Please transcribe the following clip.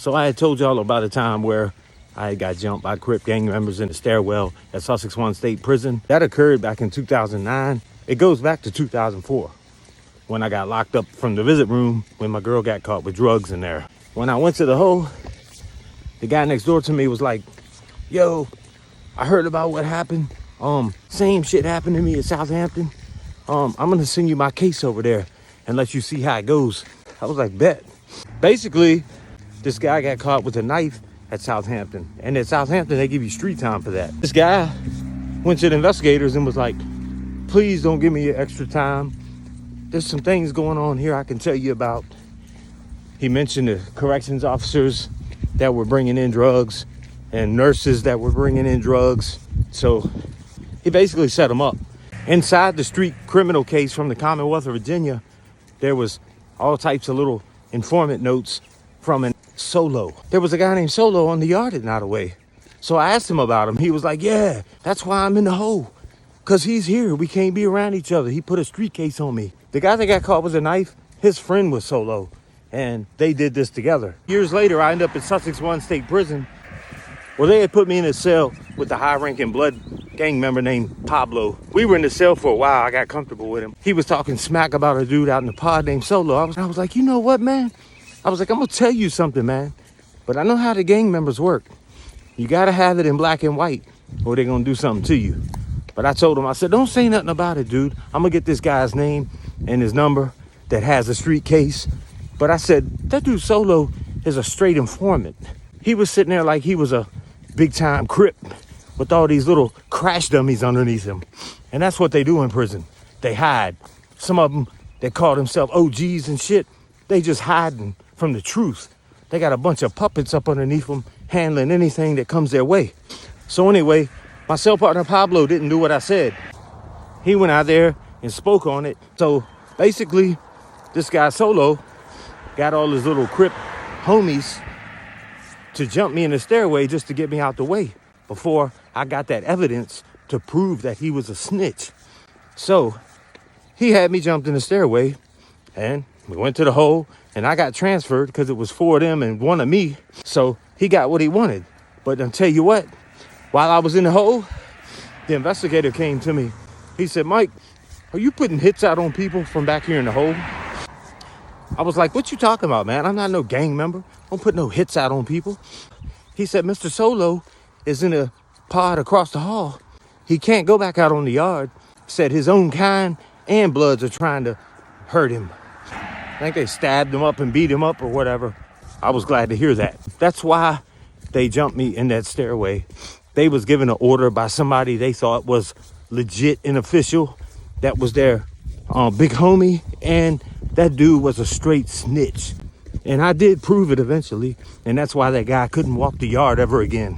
So I had told y'all about a time where I got jumped by Crip gang members in the stairwell at Sussex One State Prison. That occurred back in 2009. It goes back to 2004 when I got locked up from the visit room when my girl got caught with drugs in there. When I went to the hole, the guy next door to me was like, yo, I heard about what happened. Same shit happened to me at Southampton. I'm gonna send you my case over there and let you see how it goes. I was like, bet. Basically, this guy got caught with a knife at Southampton. And at Southampton, they give you street time for that. This guy went to the investigators and was like, please don't give me extra time. There's some things going on here I can tell you about. He mentioned the corrections officers that were bringing in drugs and nurses that were bringing in drugs. So he basically set them up. Inside the street criminal case from the Commonwealth of Virginia, there was all types of little informant notes from an Solo. There was a guy named Solo on the yard at Nottoway. So I asked him about him. He was like, yeah, that's why I'm in the hole. Cause he's here. We can't be around each other. He put a street case on me. The guy that got caught with a knife, his friend was Solo. And they did this together. Years later, I ended up at Sussex One State Prison, where they had put me in a cell with a high-ranking blood gang member named Pablo. We were in the cell for a while. I got comfortable with him. He was talking smack about a dude out in the pod named Solo. I was like, you know what, man? I was like, I'm gonna tell you something, man. But I know how the gang members work. You gotta have it in black and white, or they're gonna do something to you. But I told him, I said, don't say nothing about it, dude. I'm gonna get this guy's name and his number that has a street case. But I said, that dude Solo is a straight informant. He was sitting there like he was a big time Crip with all these little crash dummies underneath him. And that's what they do in prison. They hide. Some of them that call themselves OGs and shit, they just hiding from the truth. They got a bunch of puppets up underneath them handling anything that comes their way. So anyway, my cell partner Pablo didn't do what I said. He went out there and spoke on it. So basically, this guy Solo got all his little Crip homies to jump me in the stairway just to get me out the way before I got that evidence to prove that he was a snitch. So he had me jumped in the stairway and we went to the hole and I got transferred because it was 4 of them and 1 of me. So he got what he wanted. But I'll tell you what, while I was in the hole, the investigator came to me. He said, Mike, are you putting hits out on people from back here in the hole? I was like, what you talking about, man? I'm not no gang member. Don't put no hits out on people. He said, Mr. Solo is in a pod across the hall. He can't go back out on the yard. Said his own kind and Bloods are trying to hurt him. I think they stabbed him up and beat him up or whatever. I was glad to hear that. That's why they jumped me in that stairway. They was given an order by somebody they thought was legit and official. That was their big homie. And that dude was a straight snitch. And I did prove it eventually. And that's why that guy couldn't walk the yard ever again.